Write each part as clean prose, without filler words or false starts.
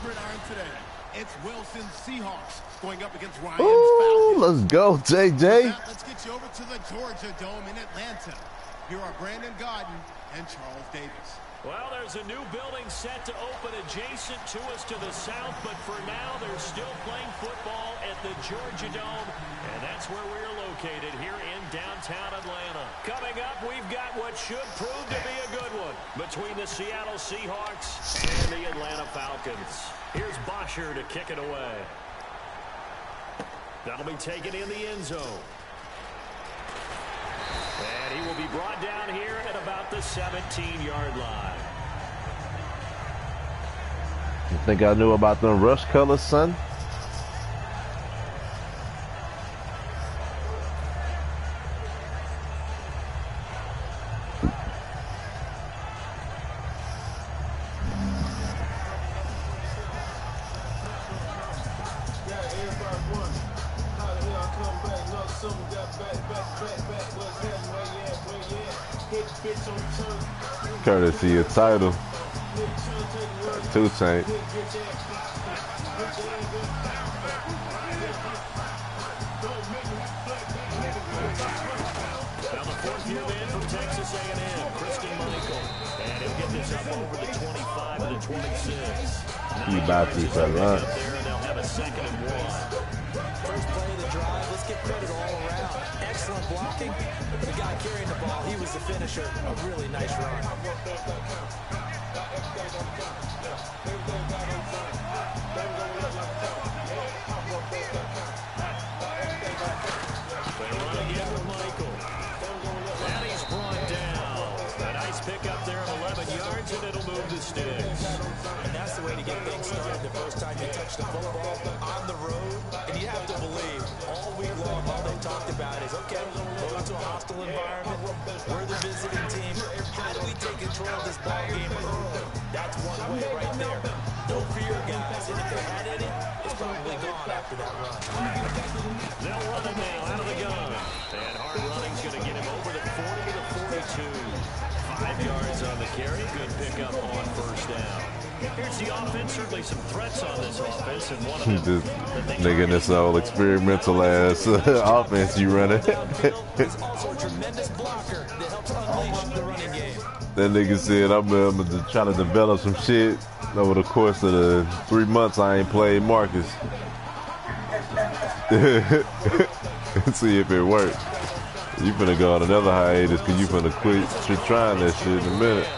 gridiron today. It's Wilson's Seahawks going up against Ryan's Ooh, Falcons. let's go, JJ. Let's get you over to the Georgia Dome in Atlanta. Here are Brandon Godden and Charles Davis. Well, there's a new building set to open adjacent to us to the south, but for now, they're still playing football at the Georgia Dome, and that's where we're located here in downtown Atlanta. Coming up, we've got what should prove to be a good one between the Seattle Seahawks and the Atlanta Falcons. Here's Bosher to kick it away. That'll be taken in the end zone. And he will be brought down here at about the 17-yard line. You think I knew about them rush colors, son? Courtesy of title. 2 Chainz. Now the fourth year man from Texas A&M, Christian Michael. And he'll get this up over the 25 to the 26. He about to for lunch. They'll have a 2nd and 1. First play of the drive, let's give credit all around. Excellent blocking. The guy carrying the ball, he was the finisher. A really nice run. They run again with Michael. And he's brought down. A nice pickup there of 11 yards, and it'll move the sticks. And that's the way to get things started the first time you touch the football on the road. And you have to believe all week long, all they talked about is, okay, going to a hostile environment. We're the visiting team. How do we take control of this ball game early? That's one way right there. No fear, guys. And if they had any, it's probably gone after that run. They'll run it now out of the gun. And hard running's going to get him over the 40 to the 42. 5 yards on the carry. Good pickup on first down. Here's the offense. Certainly some threats on this offense. And one of them, This nigga in this old experimental ass offense you running. He's also a tremendous blocker that helps unleash the running game. That nigga said I'm trying to develop some shit over the course of the 3 months I ain't played Marcus. See if it works. You finna go on another hiatus because you finna quit trying that shit in a minute.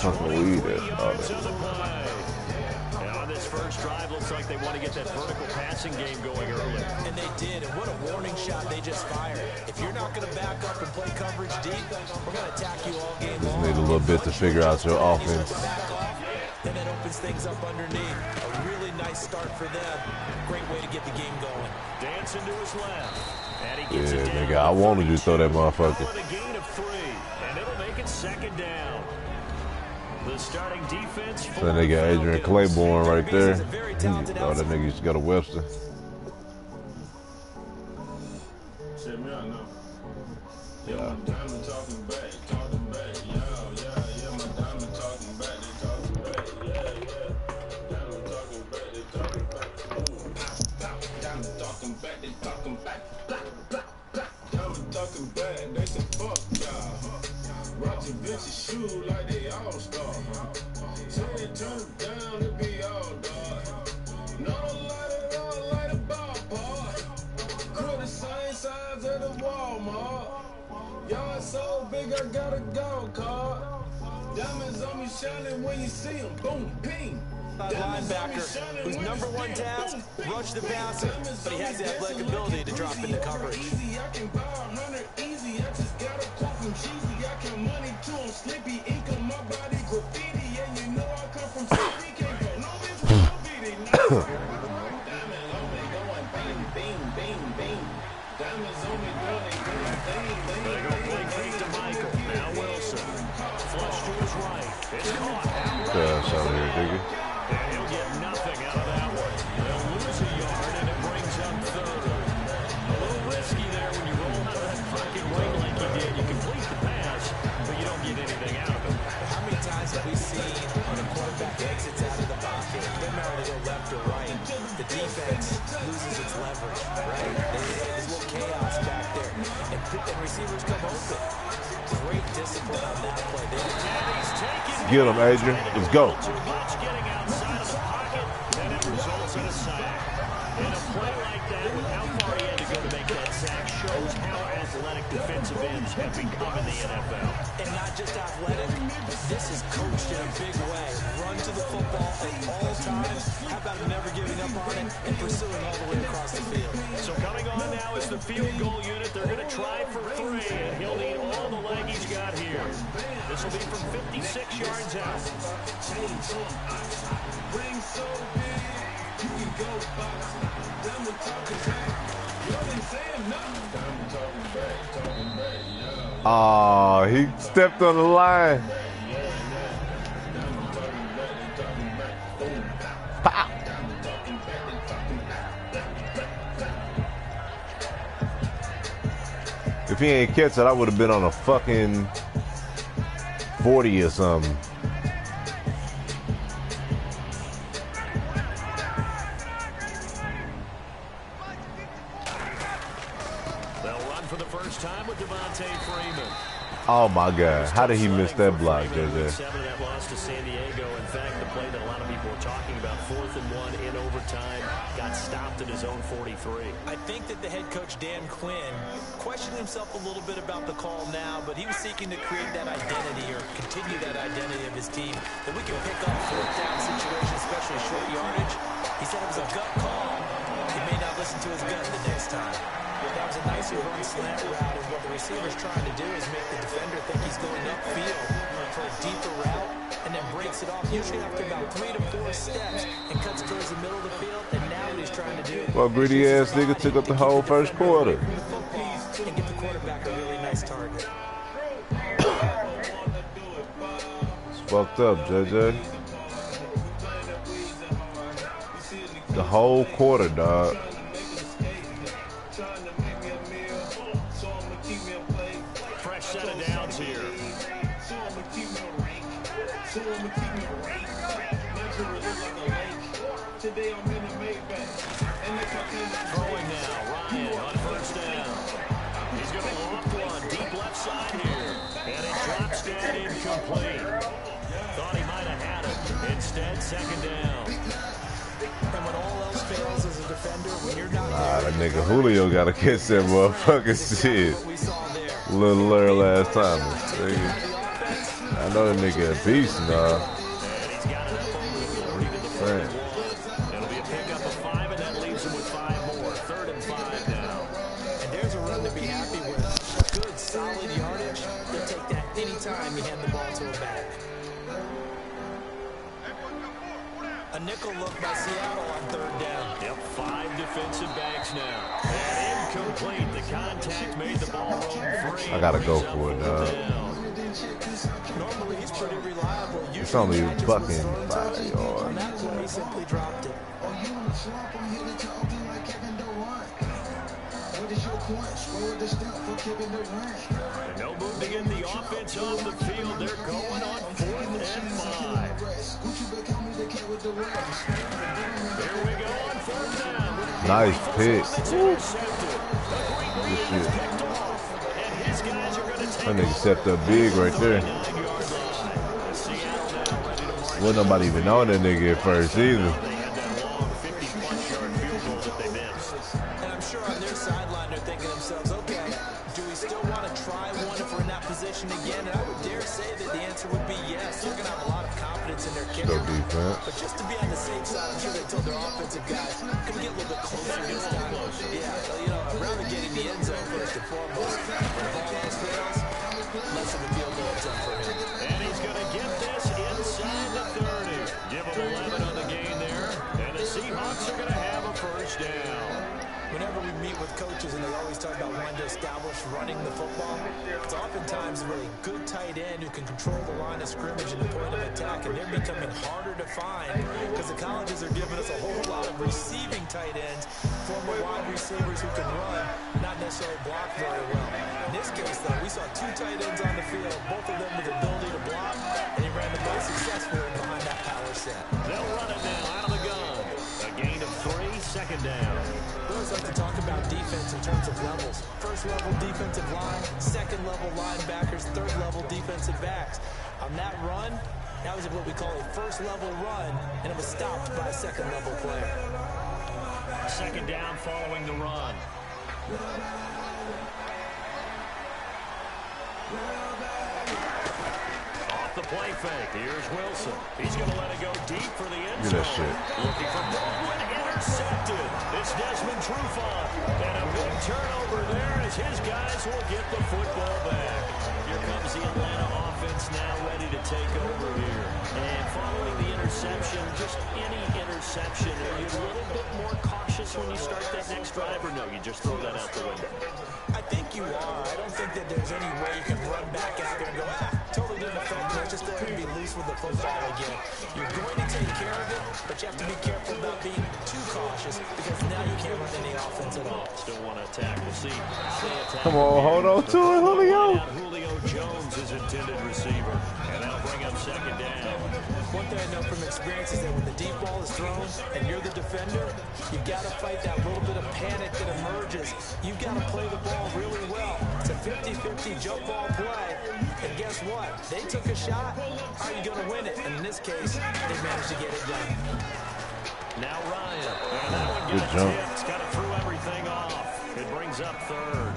Fucking weed on this first drive, looks like they want to get that vertical passing game going early. And they did, and what a warning shot they just fired. If you're not going to back up and play coverage deep, we're going to attack you all game long. Just need a little bit to figure out your offense. And that opens things up underneath. A really nice start for them. Great way to get the game going. Dancing to his left. And he gets it down. Nigga, I wanted you to throw that motherfucker. For the gain of 3, and it'll make it 2nd down. The starting defense for That nigga Adrian Claiborne right there. Oh, that nigga used to go to Webster. Yeah. I got a gold card. Diamonds on me shining when you see them. Boom, ping. Linebacker whose number one task, rush the passer, but he has the athletic ability to drop into coverage. I can buy 100 easy. I just got a quote from Cheesy. I can money to him, Slippy, ink on my body, graffiti. And you know I come from City. Can't go no bitch with no beating. Diamonds on me going bing, bing, bing, bing. Diamonds on me going bing, bing, bing. They go play fake to Michael. Now Wilson. Flush to his right. It's caught. Gosh, out here, nigga. And he'll get nothing out of that one. They'll lose a yard, and it brings up 3rd. A little risky there when you roll out of that pocket right like you did. You complete the pass, but you don't get anything out of it. How many times have we and receivers come open. Great discipline on that play. Get him, Adrian. Let's go. Too much getting outside of the pocket, and it results in a sack. And a play like that, with how far he had to go to make that sack, shows how athletic defensive ends have become in the NFL. And not just athletic, this is coached in a big way. Run to the football at all times. How about never giving up on it and pursuing all the way across the field? So coming on now is the field goal unit. They're going to try for 3, and he'll need all the leg he's got here. This will be from 56 yards out. Oh, he stepped on the line. Pow. If he ain't catch it, I would have been on a fucking 40 or something. Oh my God! How did he miss that block, Jay J? That loss to San Diego. In fact, the play that a lot of people were talking about, 4th and 1 in overtime, got stopped at his own 43. I think that the head coach Dan Quinn questioned himself a little bit about the call now, but he was seeking to create that identity or continue that identity of his team, that we can pick up 4th down situations, especially short yardage. He said it was a gut call. He may not listen to his gut the next time. That was a nicer run slant route, and what the receiver's trying to do is make the defender think he's going upfield for a deeper route, and then breaks it off, usually after about 3 to 4 steps, and cuts towards the middle of the field, and now what he's trying to do... Well, greedy ass nigga took up the whole first quarter. And get the quarterback a really nice target. It's fucked up, JJ. The whole quarter, dog. Set of downs here. Throwing now, Ryan on 1st down. He's going to loft one deep left side here, and it drops down incomplete. Thought he might have had it. Instead, 2nd down. And when all else fails as a defender, when you're not that nigga Julio got to catch that motherfucking shit. A little early last time. I know that nigga a beast now. And he's got it up over the 40 to the 41. It'll be a pickup of 5, and that leaves him with 5 more. 3rd and 5 now. And there's a run to be happy with. Good, solid yardage. You'll take that anytime you hand the ball to a back. A nickel look by Seattle on 3rd down. Yep, 5 defensive backs now. And incomplete. The contact made the ball roll free. I gotta go for it, dog. Normally he's pretty reliable. It's only fucking 5 yards. On that play, he simply dropped it. And no move to get the offense off the field. They're going on 4th and 5. Here we go on 4th down. Nice pick. Good shit. That nigga stepped up big right there. Wasn't nobody even on that nigga at first either. They had that long 50-plus-yard field goal that they missed. And I'm sure on their sideline they're thinking to themselves, okay, do we still want to try one if we're in that position again? And I would dare say that the answer would be yes. They're going to have a lot of confidence in their kicker. But just to be on the safe side, I'm sure they told their offensive guys, come get a little bit closer this time. Yeah, you know, rather getting the end zone first and foremost. When all else fails, less of a field goal attempt for him. And he's going to get this inside the 30. Give him 11 on the gain there. And the Seahawks are going to have a 1st down. Whenever we meet with coaches and they always talk about wanting to establish running the football, it's oftentimes with a good tight end who can control the line of scrimmage and the point of attack, and they're becoming harder to find because the colleges are giving us a whole lot of receiving tight ends, former wide receivers who can run, not necessarily block very well. In this case, though, we saw 2 tight ends on the field, both of them with the ability to block, and he ran the most successfully behind that power set. They'll run it now out of the gun. A gain of 3, 2nd down. We always like to talk about defense in terms of levels. First first-level defensive line, second-level linebackers, third-level defensive backs. On that run, that was what we call a first-level run, and it was stopped by a second-level player. Second down following the run. Off the play fake. Here's Wilson. He's going to let it go deep for the end zone. Looking for Baldwin. Intercepted. It's Desmond Trufant. And a big turnover there as his guys will get the football back. Here comes the Atlanta offense now ready to take over here. And following the interception, just any interception, are you a little bit more cautious when you start that next drive, or no, you just throw that out the window? I think you are. I don't think that there's any way you can run back out there and go, totally didn't affect me. Just go ahead and be loose with the football again. You're going to take care of it, but you have to be careful about being too cautious because now you can't run any offense at all. Still want to attack. We'll see. Come on, hold on to it, Julio. Julio Jones is intended receiver, and that'll bring up second down. One thing I know from experience is that when the deep ball is thrown and you're the defender, you've got to fight that little bit of panic that emerges. You've got to play the ball really well. It's a 50-50 jump ball play. And guess what? They took a shot. How are you going to win it? And in this case, they managed to get it done. Now Ryan. And that one Good jump. Tipped. Kind of threw everything off. It brings up third.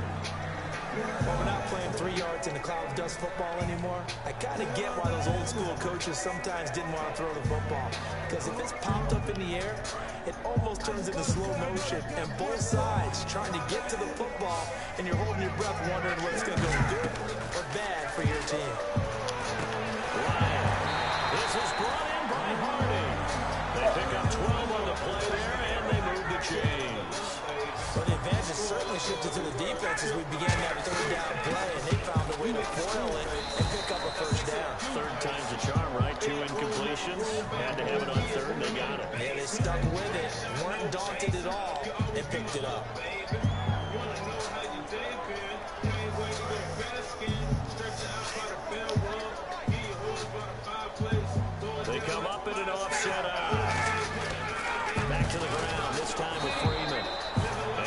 Well, we're not playing 3 yards in a cloud of dust football anymore. I kind of get why those old school coaches sometimes didn't want to throw the football. Because if it's popped up in the air, it almost turns into slow motion. And both sides trying to get to the football, and you're holding your breath wondering whether it's going to go good or bad for your team. Ryan. This is brought in by Harding. They pick up 12 on the play there, and they move the chains. Well, the advantage has certainly shifted to the defense as we began that third down play, and they found a way to foil it and pick up a first down. Third time's a charm, right? 2 incompletions. Had to have it on third, and they got it. Yeah, they stuck with it, weren't daunted at all, and picked it up. They come up in an offset eye. Back to the ground, this time with Freeman.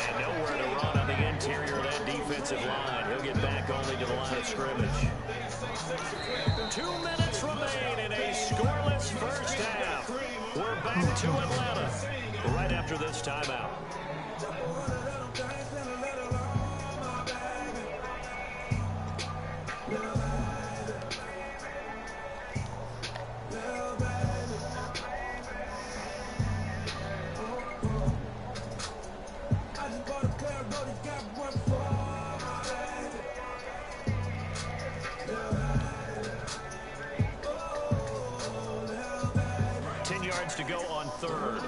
And nowhere to run on the interior of that defensive line. He'll get back only to the line of scrimmage. 2 minutes remain in a scoreless first half. We're back to Atlanta right after this timeout. To go on third.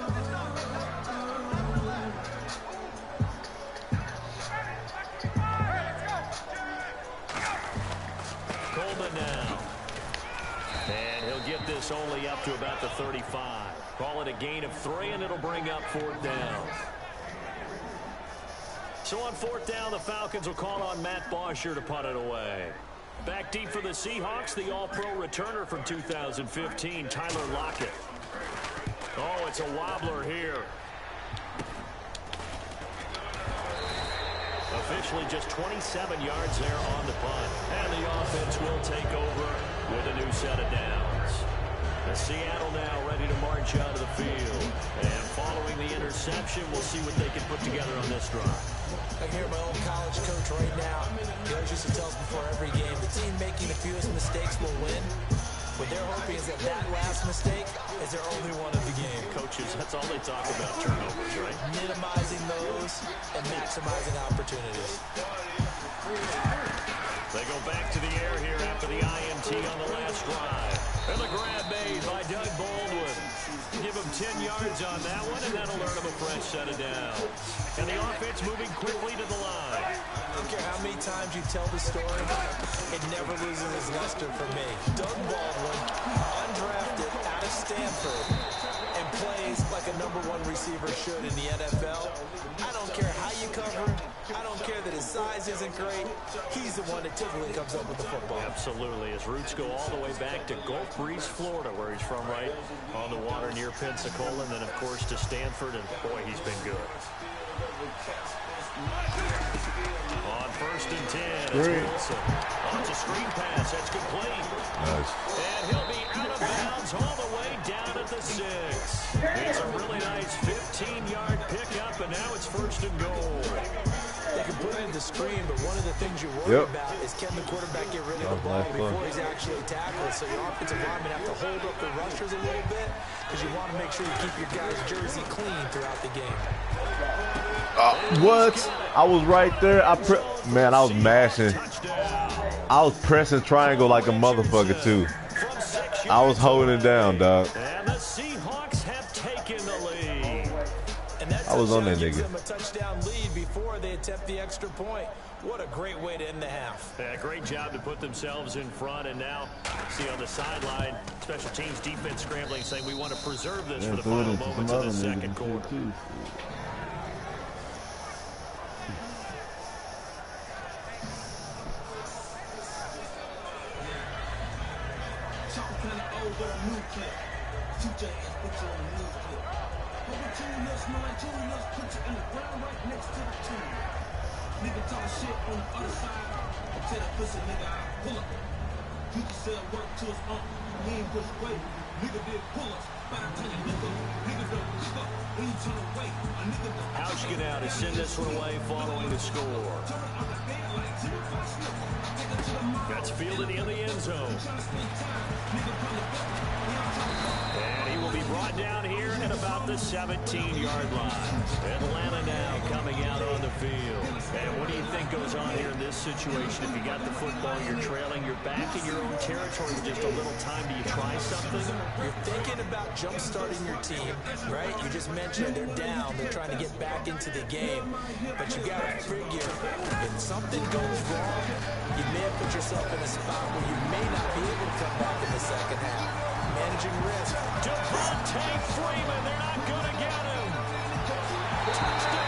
Coleman now. And he'll get this only up to about the 35. Call it a gain of 3, and it'll bring up 4th down. So on 4th down, the Falcons will call on Matt Bosher to punt it away. Back deep for the Seahawks, the All-Pro returner from 2015, Tyler Lockett. Oh, it's a wobbler here. Officially just 27 yards there on the punt. And the offense will take over with a new set of downs. And Seattle now ready to march out of the field. And following the interception, we'll see what they can put together on this drive. I hear my old college coach right now. He always used to tell us before every game, the team making the fewest mistakes will win. What they're hoping is that last mistake is their only one of the game. Coaches, that's all they talk about, turnovers, right? Minimizing those and maximizing opportunities. They go back to the air here after the INT on the last drive. And the grab made by Doug Baldwin. Give him 10 yards on that one, and that'll earn him a fresh set of downs. And the offense moving quickly to the line. I don't care how many times you tell the story, it never loses its luster for me. Doug Baldwin, undrafted out of Stanford, and plays like a #1 receiver should in the NFL. I don't care how you cover him. I don't care that his size isn't great. He's the one that typically comes up with the football. Absolutely. His roots go all the way back to Gulf Breeze, Florida, where he's from, right on the water near Pensacola, and then, of course, to Stanford, and, boy, he's been good. On first and 10. It's Wilson. Oh, it's a screen pass. That's complete. Nice. And he'll be out of bounds all the way down at the 6. It's a really nice 15-yard pickup, and now it's first and goal. They can put it in the screen, but one of the things you're worried about is can the quarterback get rid of the ball before he's actually tackled. So your offensive linemen have to hold up the rushers a little bit because you want to make sure you keep your guy's jersey clean throughout the game. What? I was right there. Man, I was mashing. I was pressing triangle like a motherfucker too. I was holding it down, dog. And the Seahawks have taken the lead. I was on that nigga. A touchdown lead before they attempt the extra point. What a great way to end the half. Yeah, great job to put themselves in front, and now see on the sideline, special teams defense scrambling, saying we want to preserve this for the final moments of the second quarter. Nigga talk shit on the other side. I tell that pussy nigga I pull up. You can sell work to his uncle. He ain't push weight. Nigga did pull-ups. But I tell you, nigga don't cook up. When you turn away, a nigga don't. How's get out to send this one away following the score? That's fielded in the end zone. And he will be brought down here at about the 17-yard line. Atlanta now coming out on the field. And what do you think goes on here in this situation? If you got the football, you're trailing, you're back in your own territory with just a little time. Do you try something? You're thinking about jump-starting your team, right? You just mentioned they're down. They're trying to get back into the game. But you got to figure if something goes wrong, you may have put yourself in a spot where you may not be able to come back in the second half. Managing risk. Devontae Freeman, they're not going to get him. Touchdown.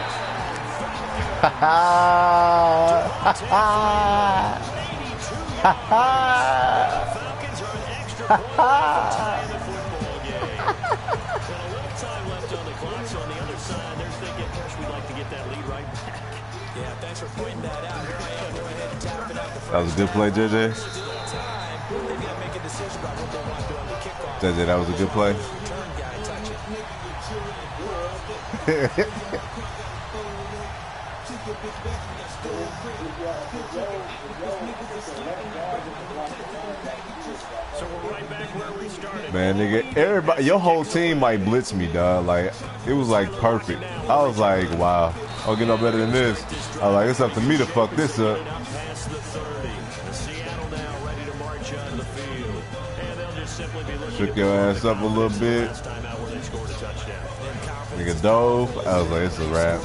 Falcons are an extra point tie in the football game. And a little time left on the clock, so on the other side, they're thinking, gosh, we'd like to get that lead right back. Yeah, thanks for pointing that out. Here I am. Go ahead and tap it out the That was a good play, JJ. They've got to make a decision about what they want to do on the kickoff. JJ, that was a good play. Return guy, touch it. So we're right back where we started. Man, nigga, everybody, your whole team might blitz me, dog. Like, it was like perfect. I was like, wow, I'll get no better than this. I was like, it's up to me to fuck this up. Past the 30. Seattle now ready to march onto the field. And they'll just simply be looking Shook your ass up a little bit. last time out where they scored a touchdown. Nigga dove. I was like, it's a wrap.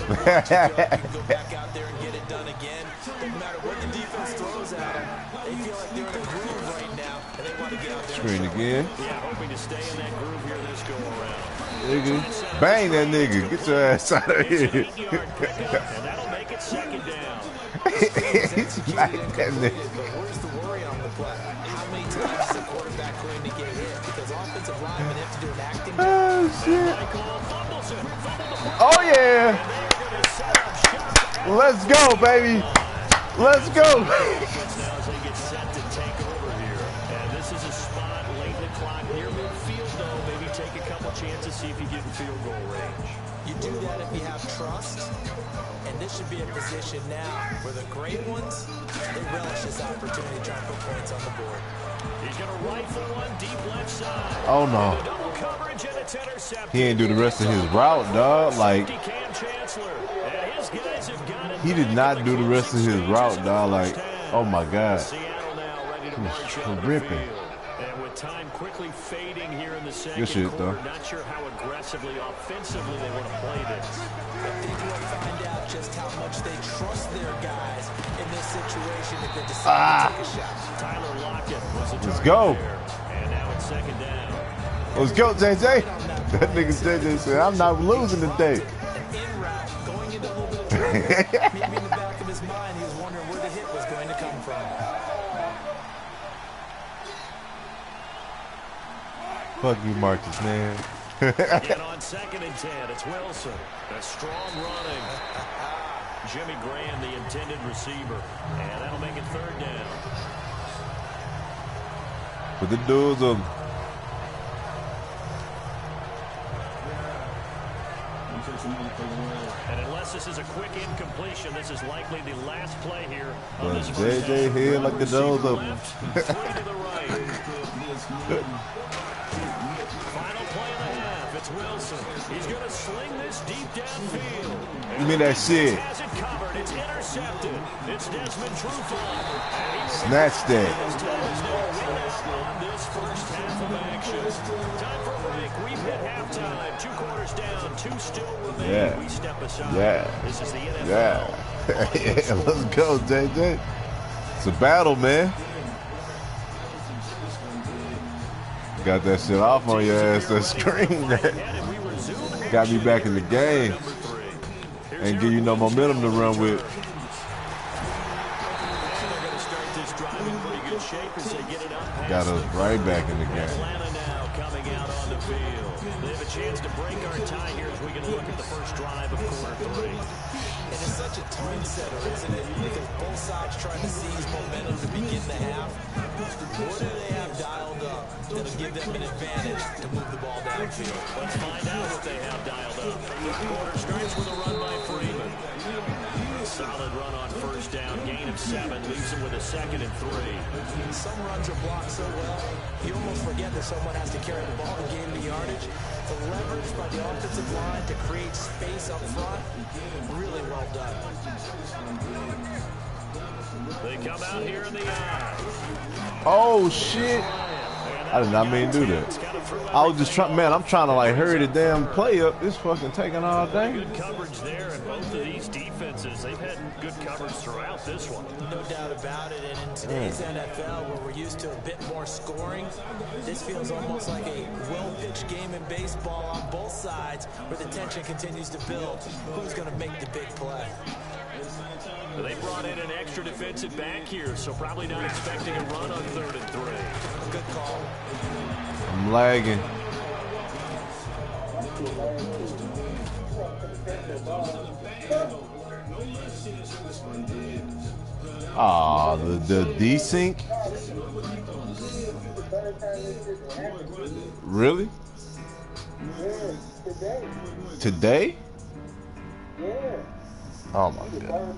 Go back out there and get it done again. No matter what the defense throws at them, they feel like they're in a groove right now, and they want to get out there. Screen again. Yeah, hoping to stay in that groove here this go around. Nigga. Bang that nigga. Get your ass out of here. 8-yard pickup, and that'll make it second down. Smack that nigga. But where's the worry on the play? How many times is the quarterback going to get hit? Because offensive linemen have to do an acting job. Oh, shit. Michael fumbles it. Oh, yeah. Let's go, baby. Let's go. Now as they get set to take over here. And this is a spot late in the clock near midfield, though. Maybe take a couple chances, see if you get in field goal range. You do that if you have trust, and this should be a position now where the great ones, they relish this opportunity to try and put points on the board. He's going to rifle one deep left side. Oh, no. Double coverage, and it's intercepted. He ain't do the rest of his route, dog. Like, Cam Chancellor. And his guys have got it. he did not do the rest of his route, dog. Like, oh, my God. Seattle now ready to He was march onto the tripping. field. And with time quickly fading here in the second Good shit, quarter, though. not sure how aggressively, offensively they want to play this. I think we'll find out just how much they trust their guys in this situation if they decide to take a shot. Tyler Lockett was the Let's target go. there. And now it's second down. Let's go, JJ. That nigga JJ said, I'm not losing today. An in route going into a little bit of trouble. Maybe in the back of his mind, he was wondering where the hit was going to come from. Fuck you, Marcus, man. Again on second and 10, it's Wilson. A strong running. Jimmy Graham, the intended receiver. And that'll make it 3rd down. But the dudes are... And unless this is a quick incompletion, this is likely the last play here. But Jay J here like the doors open. Left, 3 to the right. Final play of the half. It's Wilson. He's going to sling this deep downfield. Give me that shit. Has it covered. It's intercepted. It's Desmond Trufant. Snatch that. On this first half of action. Time for a break. We've hit halftime. 2 quarters down. 2 still remain. Yeah. We step aside. Yeah. This is the NFL. Yeah. Yeah, let's go, JJ. It's a battle, man. Got that shit off on your ass, that screen. Got me back in the game. And give you no momentum to run with. Got us right back in the game. Atlanta now coming out on the field. They have a chance to break our tie here as we can look at the first drive of quarter 3. And it's such a tone setter, isn't it? Because both sides trying to seize momentum to begin the half. What do they have dialed up that'll give them an advantage to move the ball downfield? Let's find out what they have dialed up. Quarter starts with a run by Freeman. Solid run on first down. Gain of 7. Leaves him with a 2nd and 3. Some runs are blocked so well, you almost forget that someone has to carry the ball to gain the yardage. The leverage by the offensive line to create space up front, really well done. They come out here in the eye. Oh, shit. I did not mean to do that. I was just trying, man, I'm trying to like hurry the damn play up. It's fucking taking all day. Good coverage there, and both of these defenses, they've had good coverage throughout this one. No doubt about it, and in today's NFL, where we're used to a bit more scoring, this feels almost like a well-pitched game in baseball on both sides, where the tension continues to build. Who's going to make the big play? They brought in an extra defensive back here, so probably not expecting a run on 3rd and 3. Good call. I'm lagging. Ah, the desync? Really? Today? Oh my god.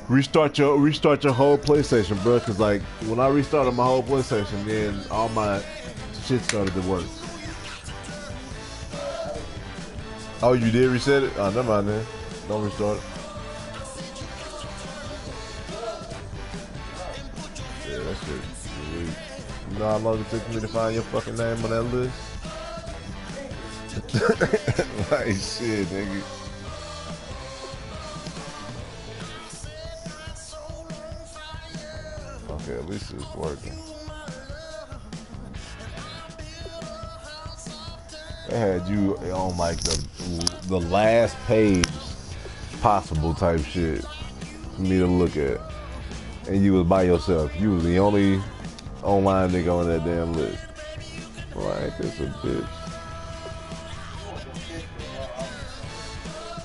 Restart your whole PlayStation, bro. Cause like when I restarted my whole PlayStation, then all my shit started to work. Oh, you did reset it? Oh, never mind then. Don't restart it. Yeah, that shit. You know how long it took me to find your fucking name on that list? Like shit, nigga. Okay, at least it's working. They had you on like the last page possible type shit for me to look at, and you was by yourself. You was the only online nigga on that damn list. Like this a bitch.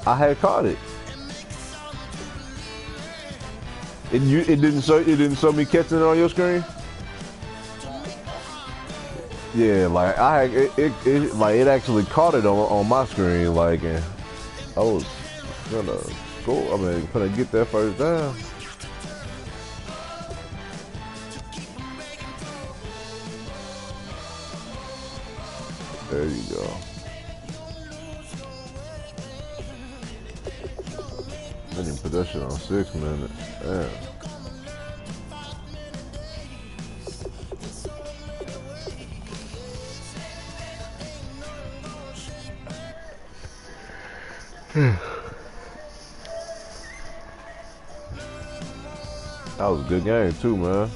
I had caught it. It didn't show me catching it on your screen. Yeah, like it actually caught it on my screen, like, and I was gonna go. I mean, gonna get that first down. There you go. I didn't put that shit on 6 minutes. Damn. That was a good game too, man.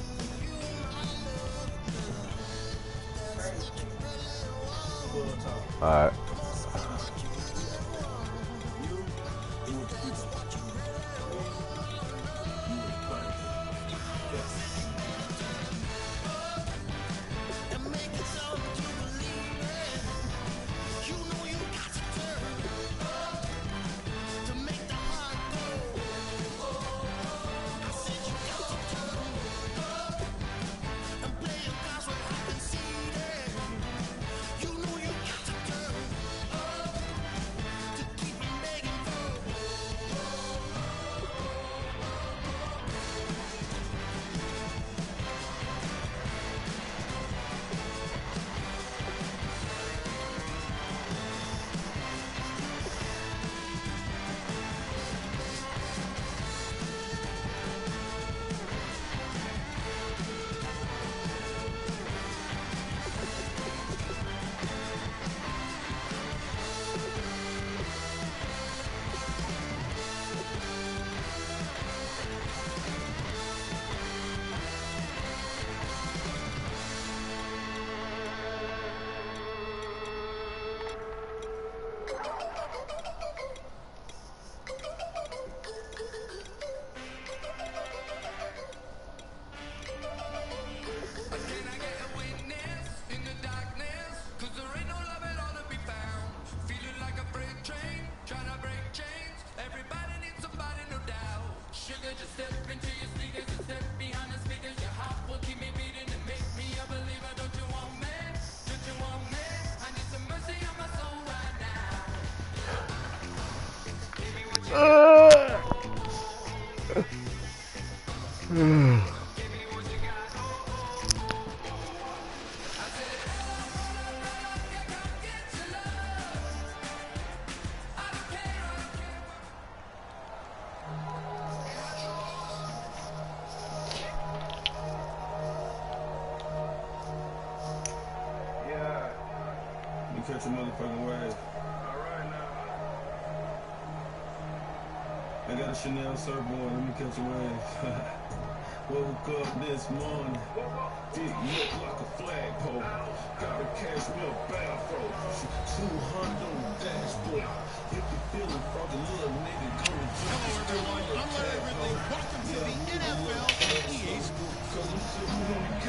All right. catch a motherfucking wave. I got a Chanel surfboard, let me catch a wave. Woke up this morning, dick look like a flagpole. Got a cash wheel bathrobe, 200 on the dashboard. If you feeling froggy, little nigga, come and jump. Hello, everyone. I'm Larry Ridley. Welcome to the NFL EA Sports.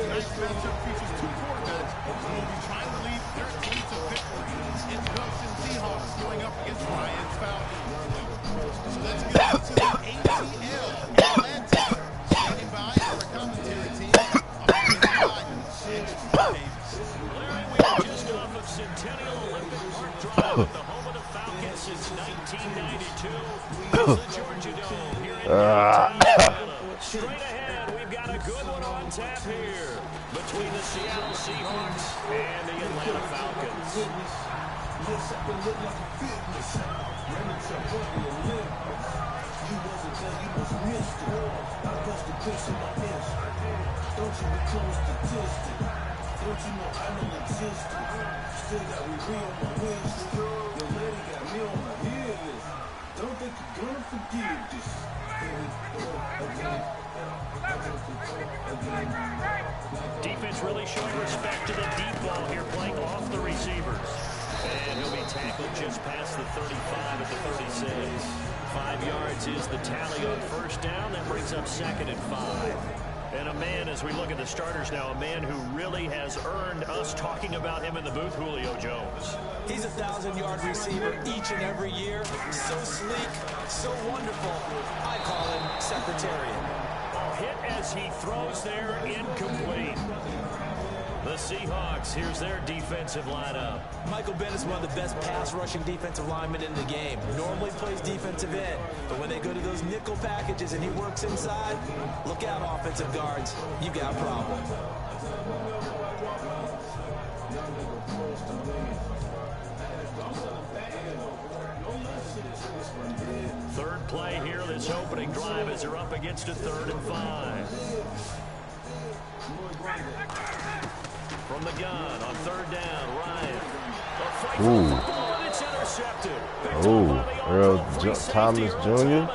Tonight's matchup features two quarterbacks who will be trying to lead their team to victory. It's Wilson Seahawks going up against Ryan's Falcons. So let's get into the ATL Atlanta. Standing by for a commentary team of Brandon Godden and Troy Davis. Larry, we are just off of Centennial Olympic Park Drive at the home of the Falcons since 1992. It's the Georgia Dome here in downtown Atlanta. Straight ahead, we've got a good one on tap here between the Seattle Seahawks and the Atlanta Falcons. You wasn't there, you was missed it. I bust the piss in my inch. Don't you become a statistic. Don't you know I don't exist. Still got me real on my wish. Your lady got me on my hit list. Don't think you're gonna forgive this. Defense really showing respect to the deep ball here, playing off the receivers. And he'll be tackled just past the 35 at the 36. 5 yards is the tally on first down. That brings up 2nd and 5. And a man, as we look at the starters now, a man who really has earned us talking about him in the booth, Julio Jones. He's a 1,000-yard receiver each and every year. So sleek, so wonderful. I call him Secretariat. A hit as he throws there, incomplete. The Seahawks, here's their defensive lineup. Michael Bennett is one of the best pass-rushing defensive linemen in the game. Normally plays defensive end, but when they go to those nickel packages and he works inside, look out, offensive guards. You got a problem. Third play here, this opening drive as they're up against a 3rd and 5. From the gun on 3rd down, Ryan. A fight for the football, and it's intercepted. Earl Thomas Jr.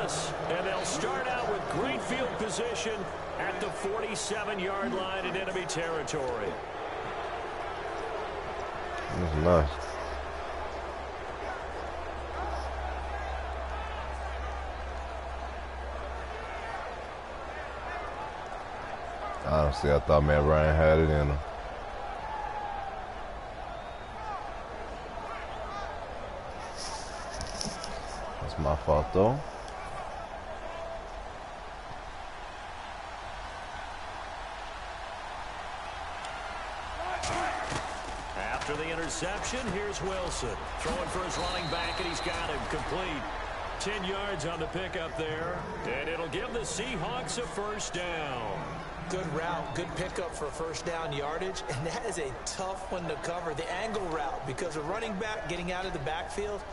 And they'll start out with great field position at the 47-yard line in enemy territory. That's nice. Honestly, I thought Matt Ryan had it in him. That's my fault, though. After the interception, here's Wilson. Throwing for his running back, and he's got him complete. 10 yards on the pickup there, and it'll give the Seahawks a first down. Good route, good pickup for first down yardage, and that is a tough one to cover, the angle route, because a running back getting out of the backfield,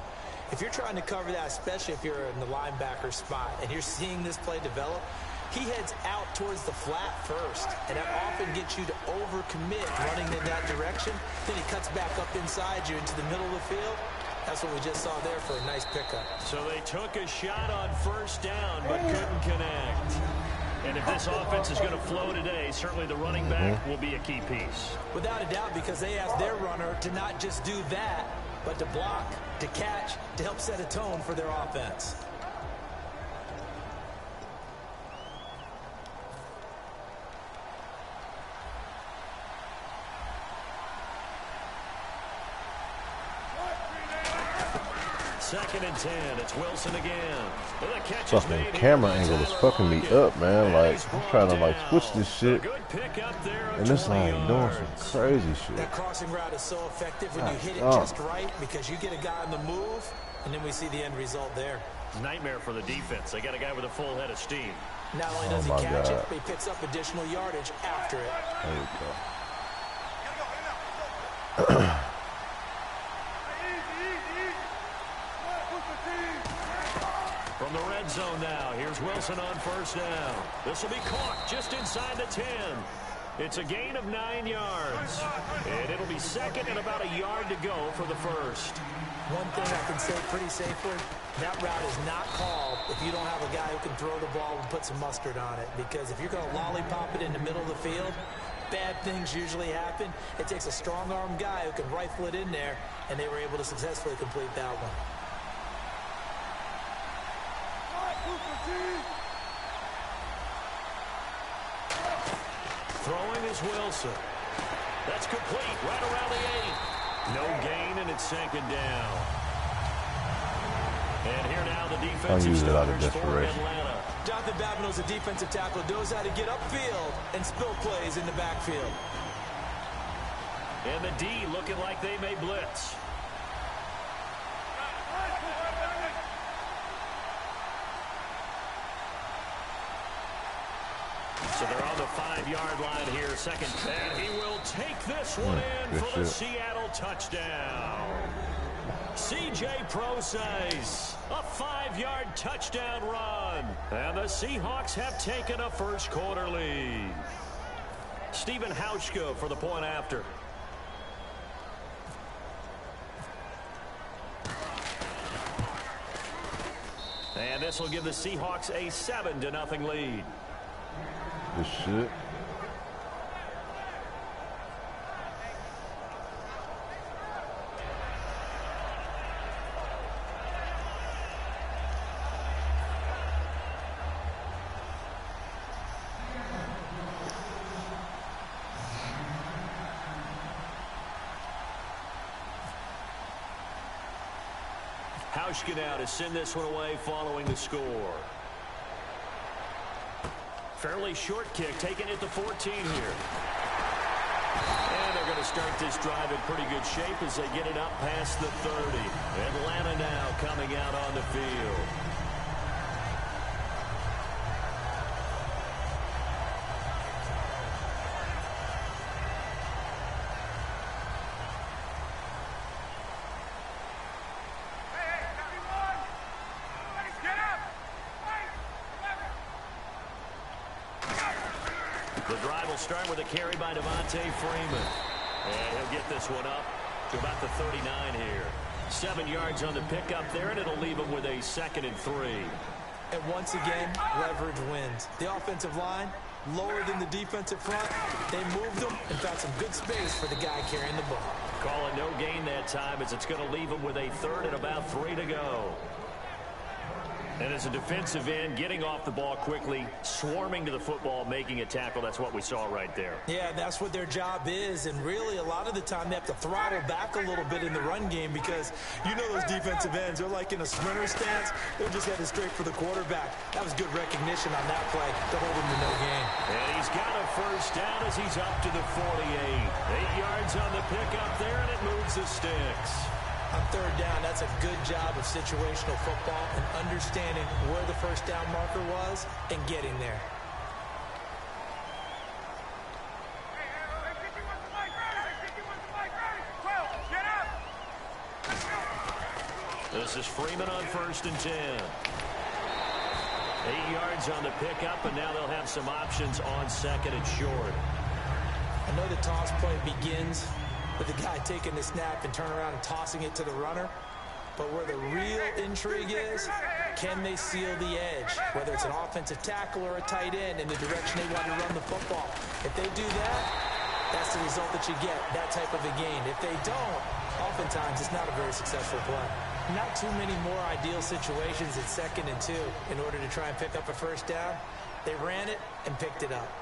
if you're trying to cover that, especially if you're in the linebacker spot, and you're seeing this play develop, he heads out towards the flat first, and that often gets you to overcommit running in that direction. Then he cuts back up inside you into the middle of the field. That's what we just saw there for a nice pickup. So they took a shot on first down, but couldn't connect. And if this offense is going to flow today, certainly the running back will be a key piece. Without a doubt, because they asked their runner to not just do that, but to block, to catch, to help set a tone for their offense. Second and 10. It's Wilson again. Fucking camera angle is fucking me up, man. Like, I'm trying to like switch this shit, and it's like doing some crazy shit. That crossing route is so effective when you hit it just right, because you get a guy on the move, and then we see the end result there. Nightmare for the defense. They got a guy with a full head of steam. Not only does he catch it, but he picks up additional yardage after it. There you go. From the red zone now, here's Wilson on first down. This will be caught just inside the 10. It's a gain of 9 yards. And it'll be second and about a yard to go for the first. One thing I can say pretty safely, that route is not called if you don't have a guy who can throw the ball and put some mustard on it. Because if you're going to lollipop it in the middle of the field, bad things usually happen. It takes a strong-armed guy who can rifle it in there, and they were able to successfully complete that one. Throwing is Wilson. That's complete right around the 8. No gain, and it's second down. And here now the defensive starters for Atlanta. Jonathan Babineau's a defensive tackle, knows how to get upfield and spill plays in the backfield. And the D looking like they may blitz. So they're on the 5-yard line here, second. And he will take this one in for the Seattle touchdown. C.J. Procise, a 5-yard touchdown run. And the Seahawks have taken a first-quarter lead. Stephen Hauschka for the point after. And this will give the Seahawks a 7-0 lead. Good shit. Hauschka now to send this one away following the score. Fairly short kick, taking it to 14 here. And they're going to start this drive in pretty good shape as they get it up past the 30. Atlanta now coming out on the field. The drive will start with a carry by Devontae Freeman. And he'll get this one up to about the 39 here. 7 yards on the pickup there, and it'll leave him with a 2nd and 3. And once again, leverage wins. The offensive line, lower than the defensive front. They moved them and found some good space for the guy carrying the ball. Calling no gain that time as it's going to leave him with a 3rd and about 3 to go. And as a defensive end, getting off the ball quickly, swarming to the football, making a tackle. That's what we saw right there. Yeah, that's what their job is. And really, a lot of the time, they have to throttle back a little bit in the run game because you know those defensive ends, they're like in a sprinter stance. They're just headed straight for the quarterback. That was good recognition on that play to hold him to no gain. And he's got a first down as he's up to the 48. 8 yards on the pickup there, and it moves the sticks. On 3rd down, that's a good job of situational football and understanding where the first down marker was and getting there. This is Freeman on 1st and 10. 8 yards on the pickup, and now they'll have some options on 2nd and short. I know the toss play begins with the guy taking the snap and turning around and tossing it to the runner. But where the real intrigue is, can they seal the edge? Whether it's an offensive tackle or a tight end in the direction they want to run the football. If they do that, that's the result that you get, that type of a gain. If they don't, oftentimes it's not a very successful play. Not too many more ideal situations at 2nd and 2 in order to try and pick up a first down. They ran it and picked it up.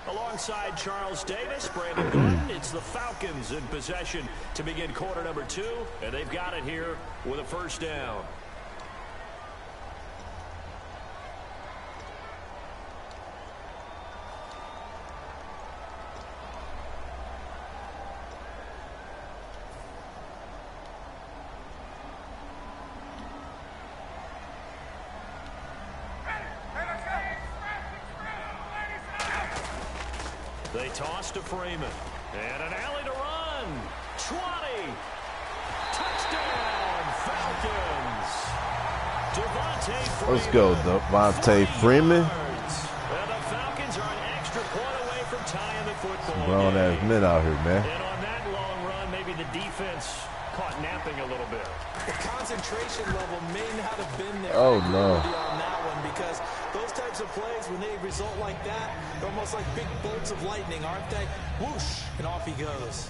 Alongside Charles Davis, Brandon Gordon, it's the Falcons in possession to begin quarter number 2, and they've got it here with a first down. They toss to Freeman. And an alley to run. 20. Touchdown, Falcons. Let's go, Devontae Freeman. Well, the Falcons are an extra point away from tying the football Grown ass game. men out here, man. And on that long run, maybe the defense caught napping a little bit. The concentration level may not have been there. Oh, no. On that one, because those types of plays, when they result like that, they're almost like big bolts of lightning, aren't they? Whoosh, and off he goes.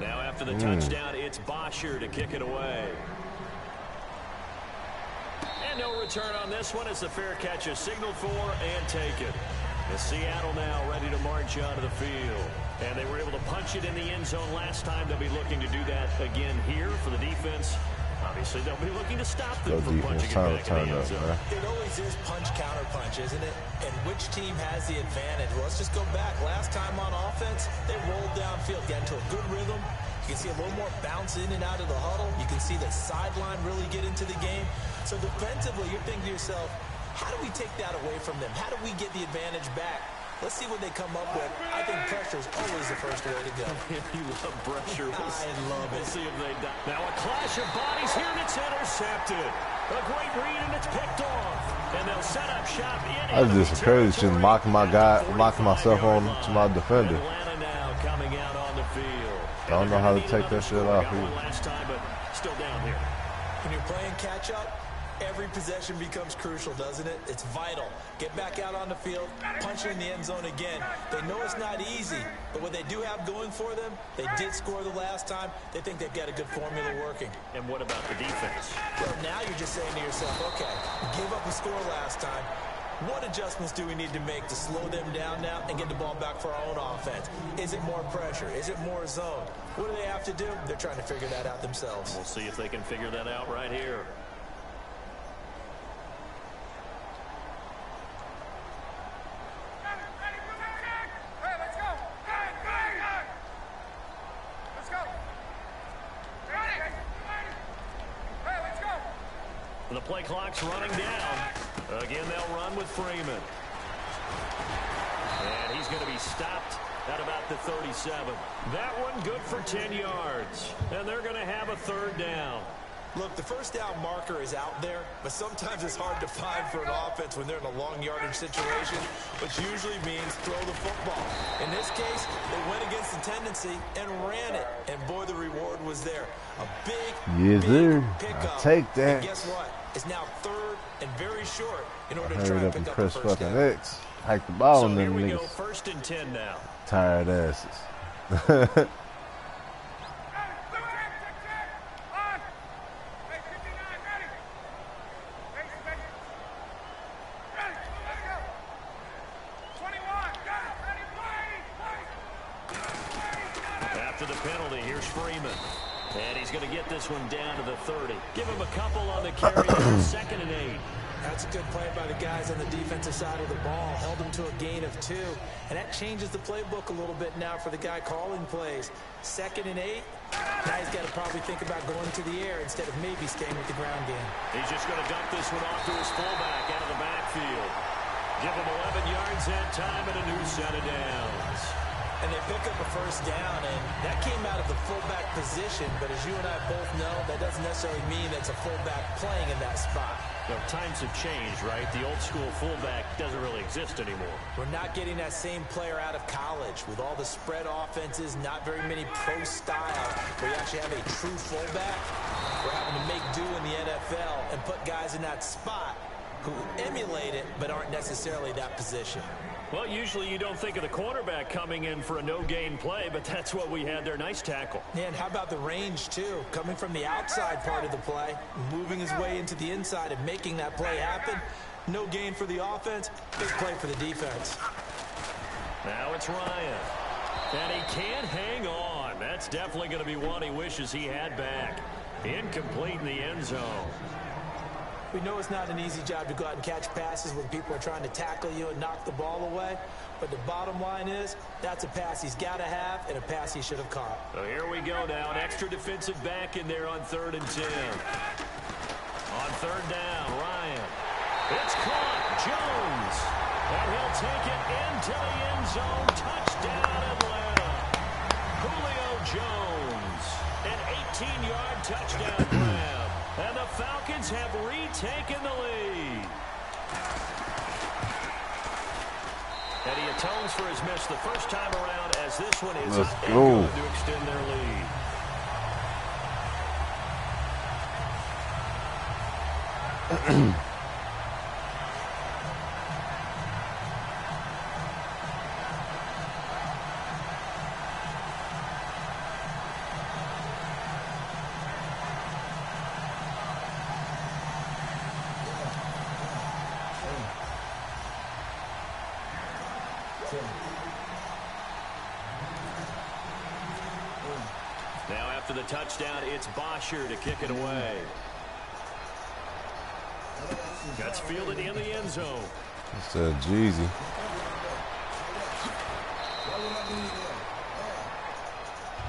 Now after the touchdown, it's Bosher to kick it away. And no return on this one as the fair catch is signaled for and taken. As Seattle now ready to march onto the field. And they were able to punch it in the end zone last time. They'll be looking to do that again here for the defense. Obviously, they'll be looking to stop them from punching it back in the end zone. It always is punch-counter-punch, isn't it? And which team has the advantage? Well, let's just go back. Last time on offense, they rolled downfield, got into a good rhythm. You can see a little more bounce in and out of the huddle. You can see the sideline really get into the game. So defensively, you're thinking to yourself, how do we take that away from them? How do we get the advantage back? Let's see what they come up with. I think pressure is always the first way to go. You love pressure. I love it. We'll see if they die. Now a clash of bodies here, and it's intercepted. A great read, and it's picked off. And they'll set up shop in. I was just encouraging, mocking myself on to my defender. Atlanta now coming out on the field. I don't know how to take that shit off here. Last time, but still down here. When you're playing catch-up, every possession becomes crucial, doesn't it? It's vital. Get back out on the field, punch it in the end zone again. They know it's not easy, but what they do have going for them, they did score the last time. They think they've got a good formula working. And what about the defense? Well, now you're just saying to yourself, okay, give up a score last time. What adjustments do we need to make to slow them down now and get the ball back for our own offense? Is it more pressure? Is it more zone? What do they have to do? They're trying to figure that out themselves. We'll see if they can figure that out right here. The play clock's running down. Again, they'll run with Freeman. And he's going to be stopped at about the 37. That one good for 10 yards. And they're going to have a third down. Look, the first down marker is out there, but sometimes it's hard to find for an offense when they're in a long yardage situation, which usually means throw the football. In this case, they went against the tendency and ran it, and boy, the reward was there. A big pickup. I take that. And guess what? It's now third and very short in order to Hurry try and up pick and up press the first fucking down. X. Hike the ball So on here them we go, niggas. 1st and 10 now. Tired asses. After the penalty, here's Freeman. And he's going to get this one down to the 30. Give him a couple on the carry. 2nd and 8. That's a good play by the guys on the defensive side of the ball. Held them to a gain of 2. And that changes the playbook a little bit now for the guy calling plays. 2nd and 8. Now he's got to probably think about going to the air instead of maybe staying with the ground game. He's just going to dump this one off to his fullback out of the backfield. Give him 11 yards that time and a new set of downs. And they pick up a first down, and that came out of the fullback position. But as you and I both know, that doesn't necessarily mean it's a fullback playing in that spot. You know, times have changed, right? The old school fullback doesn't really exist anymore. We're not getting that same player out of college with all the spread offenses, not very many pro style, where you actually have a true fullback. We're having to make do in the NFL and put guys in that spot who emulate it but aren't necessarily that position. Well, usually you don't think of the cornerback coming in for a no-gain play, but that's what we had there. Nice tackle. And how about the range, too? Coming from the outside part of the play, moving his way into the inside and making that play happen. No gain for the offense, big play for the defense. Now it's Ryan. And he can't hang on. That's definitely going to be one he wishes he had back. Incomplete in the end zone. We know it's not an easy job to go out and catch passes when people are trying to tackle you and knock the ball away. But the bottom line is, that's a pass he's got to have and a pass he should have caught. So here we go now. An extra defensive back in there on 3rd and 10. On 3rd down, Ryan. It's caught. Jones. And he'll take it into the end zone. Touchdown, Atlanta. Julio Jones. An 18-yard touchdown grab. And the Falcons have retaken the lead. And he atones for his miss the first time around as this one is Let's up go. and good to extend their lead. Now after the touchdown, it's Bosher to kick it away. That's fielded in the end zone. It's Jeezy.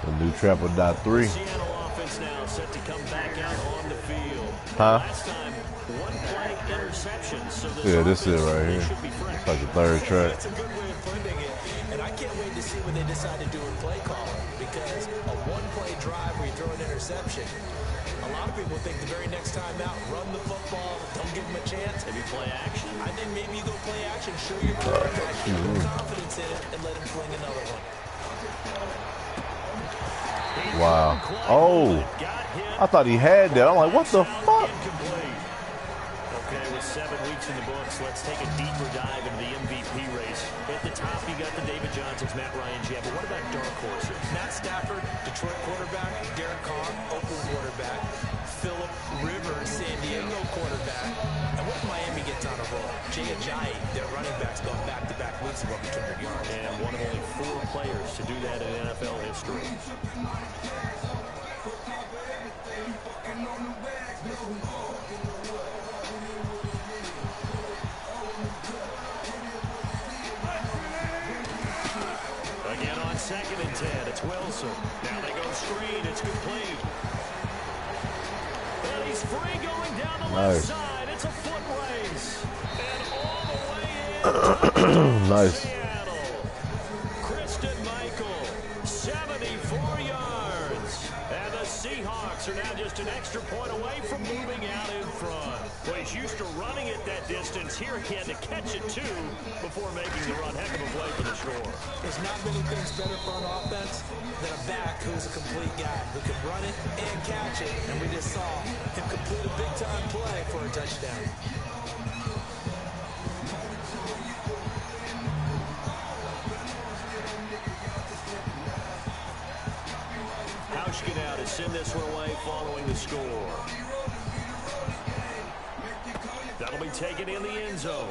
The new Trapper.3. Seattle offense now set to come back out on the field. Huh? Last time, one play interception. So Yeah, this is it right here. should be fresh. It's like the third track. That's a good way of putting it. And I can't wait to see what they decide to do with play calling. Because a one-play drive where you throw an interception, a lot of people think the very next time out, run the football, don't give them a chance. Maybe play action. I think maybe you go play action, show your quarterback, show confidence in it, and let him fling another one. Wow. Oh, I thought he had that. I'm like, what the fuck? Okay, with 7 weeks in the books, let's take a deeper dive into the MVP race. At the top, you got the David Johnsons, Matt Ryan, Jeb. But what about dark horses? Matt Stafford, Detroit quarterback. Derek Carr, Oakland quarterback. Phillip Rivers, San Diego quarterback. And what if Miami gets on a roll? Jay J, their running backs, going back-to-back weeks above 200 yards. And one of only 4 players to do that in NFL history. Again on 2nd and 10, it's Wilson. Now they go screen, it's complete. And he's free going down the left side. It's a foot race. And all the way in. Nice. Seattle. Kristen Michael, 74 yards. And the Seahawks are now just an extra point away from moving out in front. Well, he's used to running it that distance. Here he had to catch it, too, before making the run. Heck of a play for the score. There's not many things better for an offense than a back who's a complete guy who can run it and catch it. And we just saw him complete a big-time play for a touchdown. Hauschka now to send this one away following the score. That'll be taken in the end zone.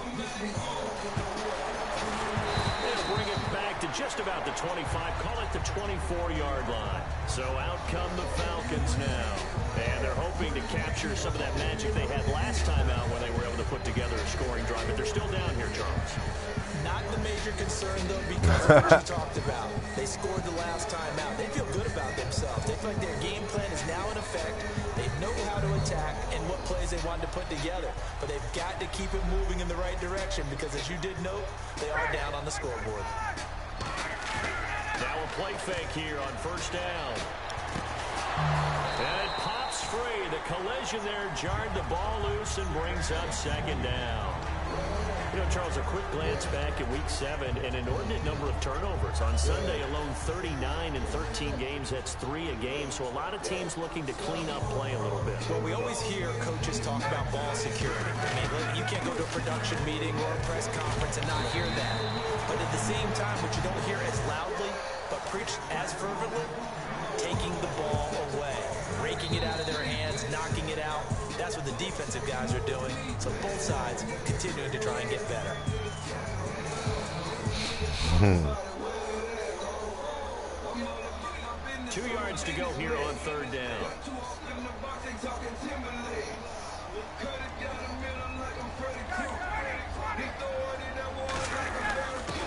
They'll bring it back to just about the 25, call it the 24-yard line. So out come the Falcons now. And they're hoping to capture some of that magic they had last time out when they were able to put together a scoring drive. But they're still down here, Charles. Not the major concern, though, because of what you talked about. They scored the last time out. They feel good about themselves. They feel like their game plan is now in effect. They know how to attack and what plays they wanted to put together. But they've got to keep it moving in the right direction because, as you did note, they are down on the scoreboard. Now a play fake here on first down. And it pops free. The collision there jarred the ball loose and brings up 2nd down. You know, Charles, a quick glance back at Week 7, an inordinate number of turnovers. On Sunday alone, 39 in 13 games. That's 3 a game. So a lot of teams looking to clean up play a little bit. Well, we always hear coaches talk about ball security. I mean, look, you can't go to a production meeting or a press conference and not hear that. But at the same time, what you don't hear as loudly, but preached as fervently, taking the ball away, raking it out of their hands, knocking it out. That's what the defensive guys are doing. So both sides continuing to try and get better. 2 yards to go here on 3rd down.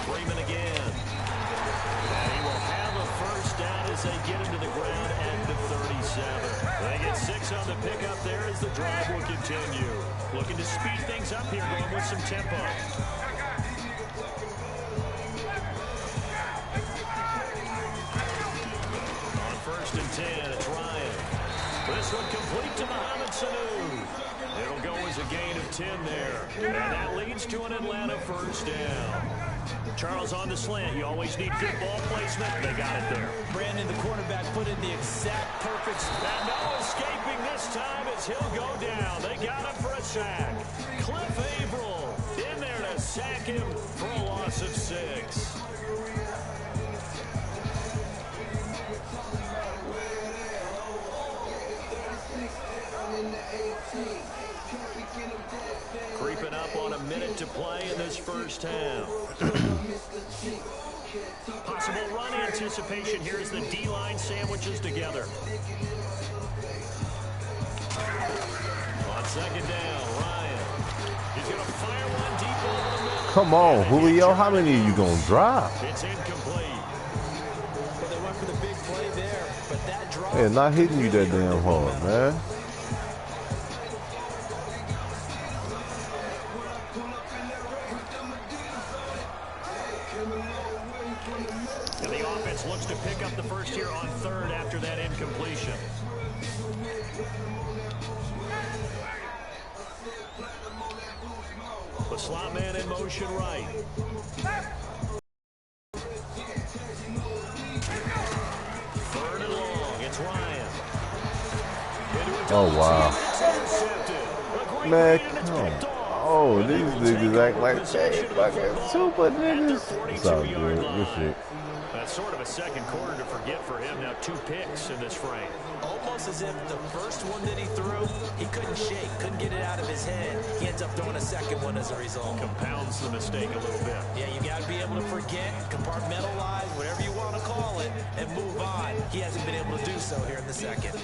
Freeman again. And he will have a first down as they get him to the ground at the 37. They get 6 on the pickup there as the drive will continue. Looking to speed things up here, going with some tempo. On 1st and 10, it's Ryan. This one complete. complete to Mohamed Sanu. It'll go as a gain of 10 there. And that leads to an Atlanta first down. Charles on the slant. You always need good ball placement. They got it there. Brandon, the quarterback, put in the exact perfect spot. And no escaping this time as he'll go down. They got him for a sack. Cliff Averill in there to sack him for a loss of 6. Creeping up on a minute to play in this first half. Possible run anticipation here as the D-line sandwiches together. On second down, Ryan. He's going to fire one deep over the middle. Come on, Julio. How many are you going to drop? It's incomplete. Well, they went for the big play there, but that drop... Hey, not hitting you that damn hard, man. And the offense looks to pick up the first here on third after that incompletion. The slot man in motion right. Third and long. It's Ryan. Oh, wow. Man, come on. Oh, these niggas act like they fucking super niggas. It's all good. Good shit. That's sort of a second quarter to forget for him. Now 2 picks in this frame. Almost as if the first one that he threw, he couldn't shake, couldn't get it out of his head. He ends up throwing a second one as a result. Compounds the mistake a little bit. Yeah, you got to be able to forget, compartmentalize, whatever you want to call it, and move on. He hasn't been able to do so here in the second.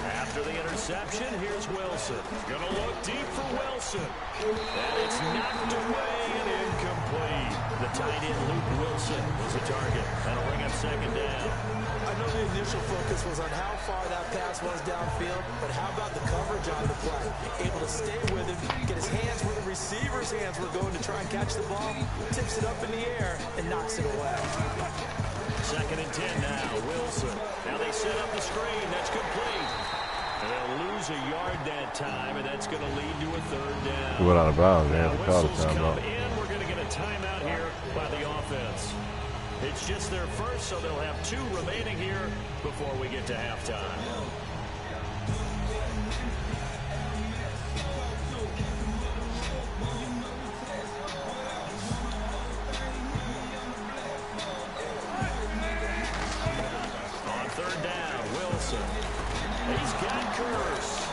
After the interception, here's Wilson. Gonna look deep for Wilson. And it's knocked away and incomplete. The tight end, Luke Wilson, was a target. That'll bring up second down. I know the initial focus was on how far that pass was downfield, but how about the coverage on the play? Able to stay with him, get his hands where the receiver's hands were going to try and catch the ball, tips it up in the air, and knocks it away. Second and 10 now, Wilson. Now they set up the screen. That's complete. And they'll lose a yard that time, and that's going to lead to a third down. He went out of bounds, man. Now The call whistles come timeout. in. We're going to get a timeout here by the offense. It's just their first, so they'll have 2 remaining here before we get to halftime. On third down, Wilson. He's got Curse.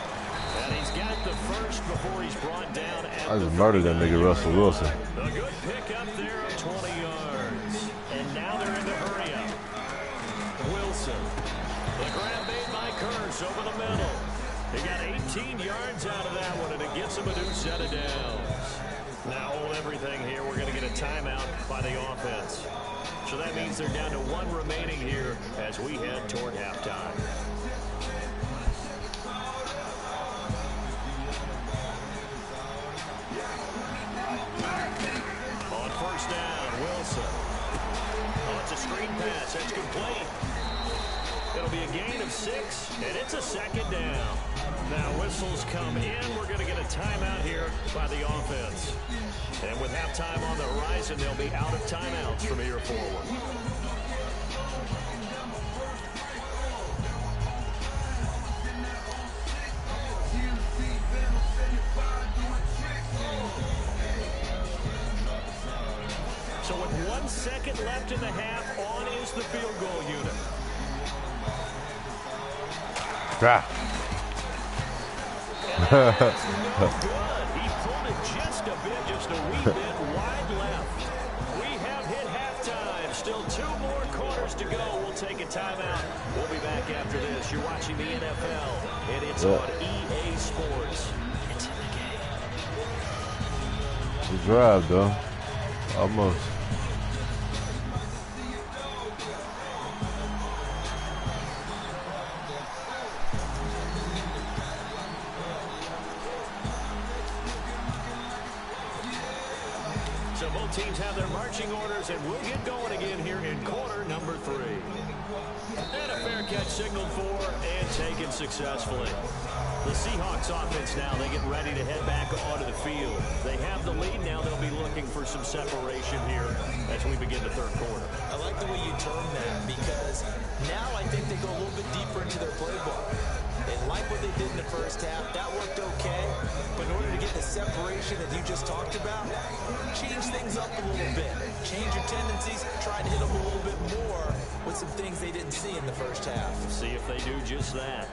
And he's got the first before he's brought down at I just murdered that nigga Russell Wilson. a good pick up there of 20 yards. And now they're in the hurry up. Wilson. The grab made by Curse over the middle. He got 18 yards out of that one, and it gets him a new set of downs. Now hold everything here. We're going to get a timeout by the offense. So that means they're down to 1 remaining here as we head toward halftime. On first down, Wilson. Oh, it's a screen pass. That's complete. It'll be a gain of 6, and it's a second down. Now whistles come in. We're going to get a timeout here by the offense. And with halftime on the horizon, they'll be out of timeouts from here forward. So with 1 second left in the half, on is the field goal unit. Ah. No good. He pulled it just a bit, just a wee bit wide left. We have hit halftime. Still 2 more quarters to go. We'll take a timeout. We'll be back after this. You're watching the NFL, and it's on EA Sports. It's in the game. Good drive, though. Almost. So both teams have their marching orders and we'll get going again here in quarter number 3. And a fair catch signaled for and taken successfully. The Seahawks offense now, they get ready to head back onto the field. They have the lead now. They'll be looking for some separation here as we begin the third quarter. I like the way you term that because now I think they go a little bit deeper into their playbook. They like what they did in the first half. That worked okay. But in order to get the separation that you just talked about, change things up a little bit. Change your tendencies. Try to hit them a little bit more with some things they didn't see in the first half. See if they do just that.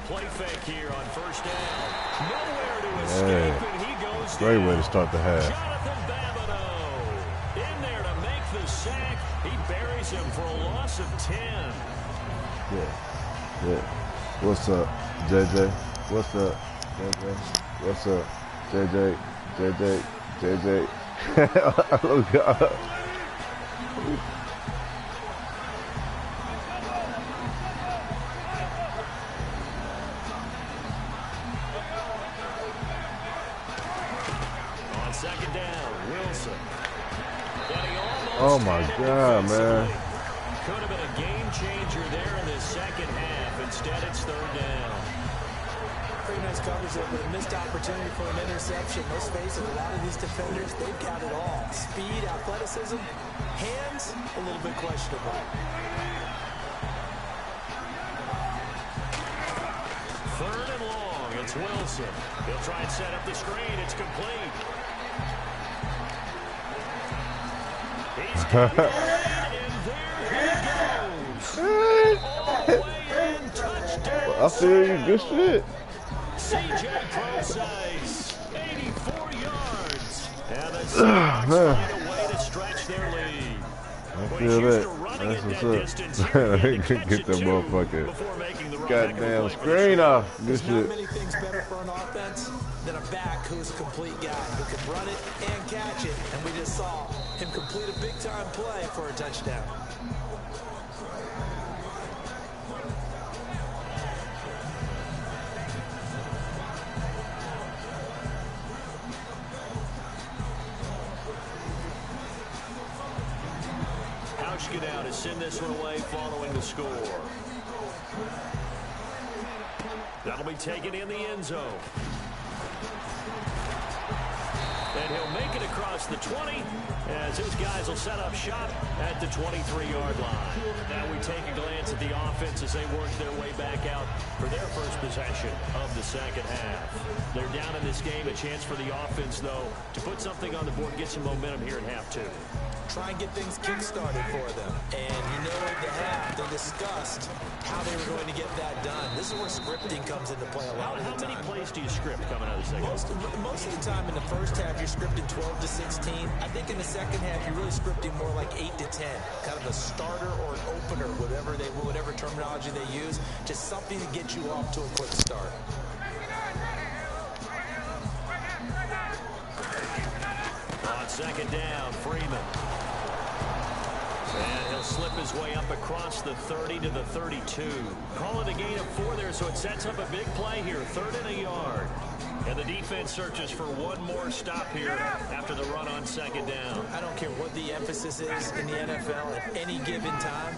Play fake here on first down. Nowhere to escape, and he goes great down. way to start the half. Jonathan Babineau in there to make the sack. He buries him for a loss of 10. Yeah. What's up, JJ? What's up, JJ? What's up, JJ? JJ? Oh, God. Second down, Wilson. Oh my God, man. Could have been a game changer there in the second half. Instead, it's third down. Pretty nice coverage there, but a missed opportunity for an interception. Let's face it, a lot of these defenders, they've got it all. Speed, athleticism, hands, a little bit questionable. Third and long, it's Wilson. He'll try and set up the screen. It's complete. He's got it, and there he goes. All the way in, touchdown. I feel you, good shit. Jay Carr A, 84 yards. And the Seahawks find a way to stretch their lead. I feel that. That's what's up. Get that motherfucker goddamn screen off. Good There's shit. not many things better for an offense than a back who's a complete guy who can run it and catch it. And we just saw him complete a big-time play for a touchdown. Get out to send this one away following the score. That'll be taken in the end zone. And he'll make it across the 20 as his guys will set up shop at the 23-yard line. Now we take a glance at the offense as they work their way back out for their first possession of the second half. They're down in this game. A chance for the offense, though, to put something on the board, get some momentum here in half 2. Try and get things kick-started for them. And you know at the half, they discussed how they were going to get that done. This is where scripting comes into play a lot of the time. How many plays do you script coming out of the second half? Most of the time in the first half, you're scripting 12 to 16. I think in the second half, you're really scripting more like 8 to 10. Kind of a starter or an opener, whatever terminology they use. Just something to get you off to a quick start. On second down, Freeman. And he'll slip his way up across the 30 to the 32. Call it a gain of 4 there, so it sets up a big play here. 3rd and a yard. And the defense searches for one more stop here after the run on second down. I don't care what the emphasis is in the NFL at any given time.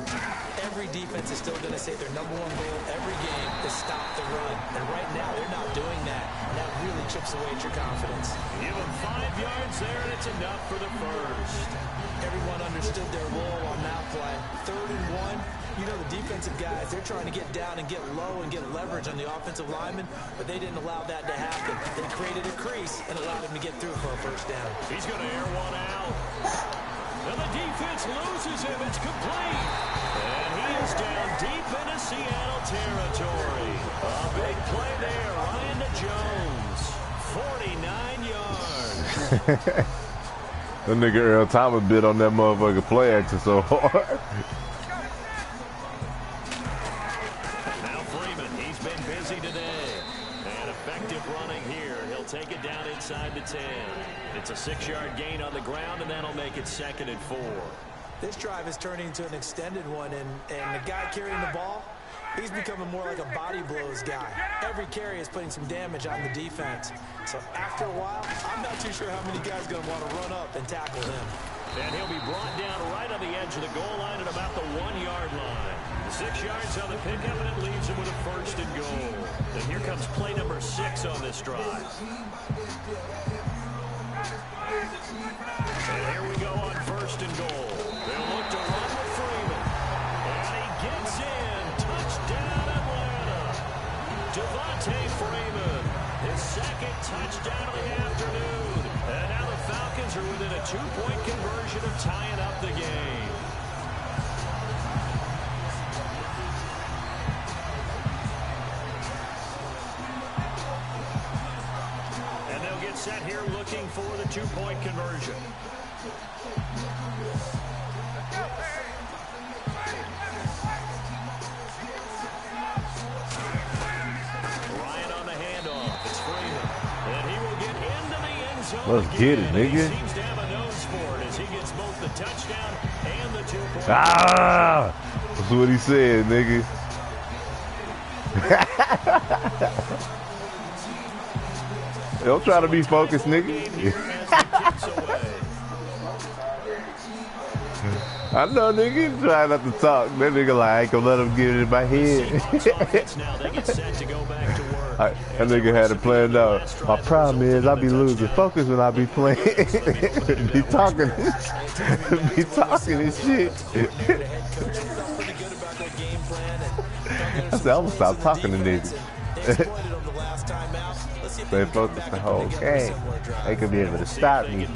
Every defense is still going to say their #1 goal every game is stop the run. And right now, they're not doing that. And that really chips away at your confidence. Give them 5 yards there, and it's enough for the first. Everyone understood their role on that play. 3rd and 1. You know the defensive guys, they're trying to get down and get low and get leverage on the offensive lineman, but they didn't allow that to happen. They created a crease and allowed him to get through for a first down. He's going to air one out. And the defense loses him. It's complete. And he is down deep into Seattle territory. A big play there. Ryan to Jones. 49 yards. That nigga Earl Thomas bit on that motherfucker play action so hard. Now Freeman, he's been busy today. And effective running here. He'll take it down inside the 10. It's a 6-yard gain on the ground, and that'll make it 2nd and 4. This drive is turning into an extended one, and the guy carrying the ball, he's becoming more like a body blows guy. Every carry is putting some damage on the defense. So after a while, I'm not too sure how many guys are going to want to run up and tackle him. And he'll be brought down right on the edge of the goal line at about the 1-yard line. 6 yards on the pickup, and it leaves him with a 1st and goal. And here comes play number 6 on this drive. And here we go on 1st and goal. They'll look to run with Freeman. And he gets in. Touchdown, Atlanta. Devontae Freeman. His 2nd touchdown of the afternoon. And now the Falcons are within a 2-point conversion of tying up the game. And they'll get set here looking for the 2-point conversion. Ryan on the handoff. It's Freeman. And he will get into the end zone. Let's get it, nigga. He seems to have a nose for it as he gets both the touchdown and the 2-point. That's what he said, nigga. Don't try to be focused, nigga. I know, nigga. Try not to talk. That nigga like, I ain't gonna let him get it in my head. That nigga had it planned out. My problem is I be losing focus when I be playing. be talking this shit. I said, I'm gonna stop talking to niggas. Stay focused the whole game. They could be able to stop me.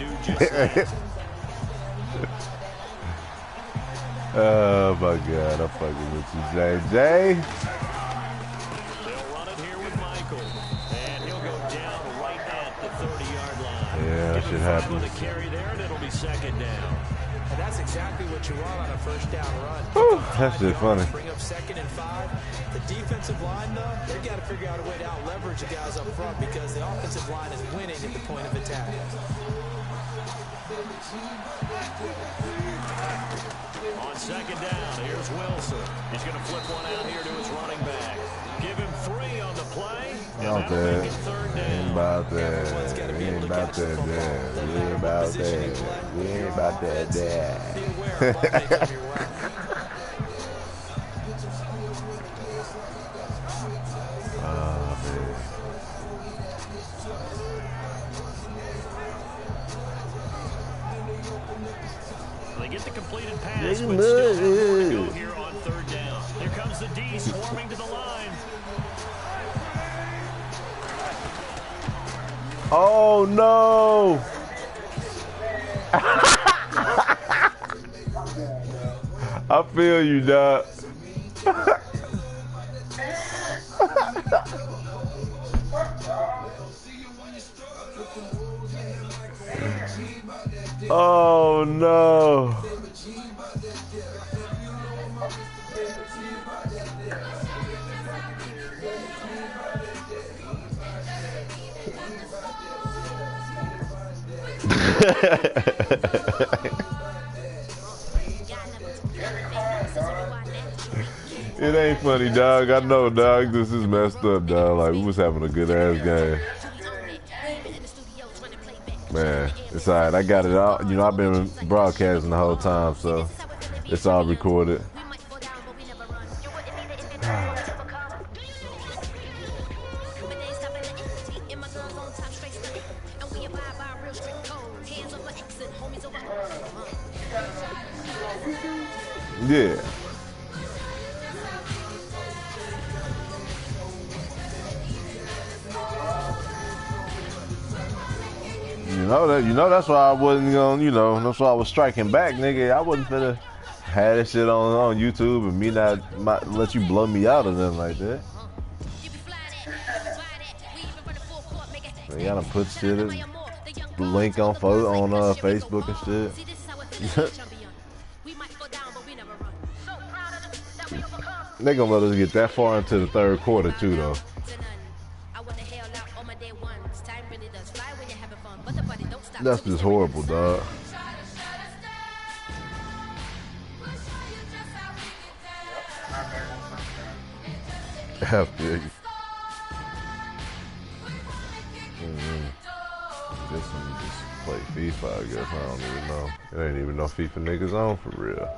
Oh my God, I'm fucking with you, Jay J. They'll run it here with Michael, and he'll go down right at the 30-yard line. Yeah, that should happen. With a carry there, and it'll be 2nd down. And that's exactly what you want on a 1st down run. Whew, that's just funny. Bring up 2nd and 5. The defensive line, though, they've got to figure out a way to out-leverage the guys up front because the offensive line is winning at the point of attack. On 2nd down, here's Wilson. He's going to flip one out here to his running back. Give him 3 on the play. About that. Ain't about that. Ain't about that. Ain't about that. Ain't about that. Oh, man. They get the completed pass, but still have more to go here on 3rd down. Here comes the D swarming to the line. Oh no! I feel you, dog. Oh no! It ain't funny, dog. I know, dog. This is messed up, dog. Like, we was having a good ass game. Man, it's alright. I got it all. You know, I've been broadcasting the whole time, so it's all recorded. Yeah. You know that's why I wasn't gonna, that's why I was striking back, nigga. I wasn't finna have this shit on YouTube and me not let you blow me out or nothing like that. They gotta put shit link on Facebook and shit. They gonna let us get that far into the 3rd quarter too, though. That's just horrible, dog. After just play FIFA, I guess. I don't even know. It ain't even no FIFA niggas on for real.